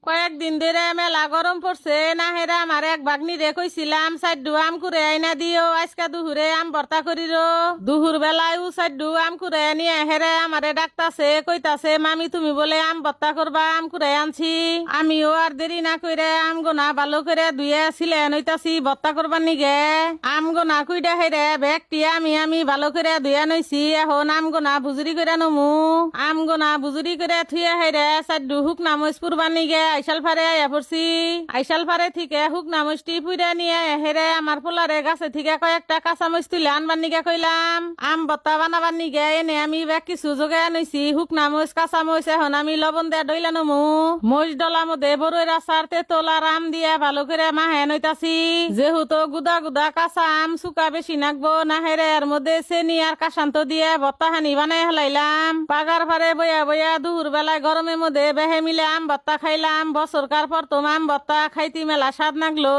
কয়েকদিন ধরে মেলা গরম পড়ছে না হেরা আমার এক বাগনি রে কইছিলাম সাইডু আম কুরে আইনা দিও আজকা দুহুরে আম ভর্তা করির দুহুর বেলায় ও সাইডু আম কুরে নিয়ে হেরে আমারে ডাকতাছে কইতাছে মামি তুমি বলে আম ভর্তা করবা আম কুরে আনছি আমিও আর দেরি না কইরে আম গোনা ভালো করে ধুয়ে ছিলে নইতাছি ভর্তা করবার নিগে আম গোনা কুইডা হেরে ব্যাগটি আমি ভালো করে ধুয়ে নইছি এখন আম গোনা বুজুরি করে নমু আম গোনা বুজুরি করে থুয়ে হেরে সাইডু হুক নামস পুরবার নিগে আইসাল ফারে আয়া পড়ছি আইসাল ফারে থেকে হুক নামসটি পুইরা নিয়ে হেরে আমার পোলারে গাছে থেকে কয়েকটা কাঁচামচ তুলে আনবার নিগে কইলাম আম ভর্তা বানাবার নিগে এনে আমি ব্যাগ কিছু যোগায় নইছি হুক নামচ কাঁচামচ এখন আমি লবণ দিয়ে ডইলা নমু মরিচ ডলা মধ্যে বড়ই রাসার তেতল আর আম দিয়ে ভালো করে মাহে নইতাছি যেহেতু গুদা গুদা কাঁচা আম চুকা বেশি নাকবো না হেরে এর মধ্যে চেনি আর কাঁচান্ত দিয়ে ভর্তা হানি বানাই হেলাইলাম পাগার ফারে বইয়া বইয়া দুপুর বেলায় গরমের মধ্যে বেহে মিলে আম ভর্তা খাইলাম বছরকার পর তো আম ভর্তা খাইতে মেলা স্বাদ লাগলো।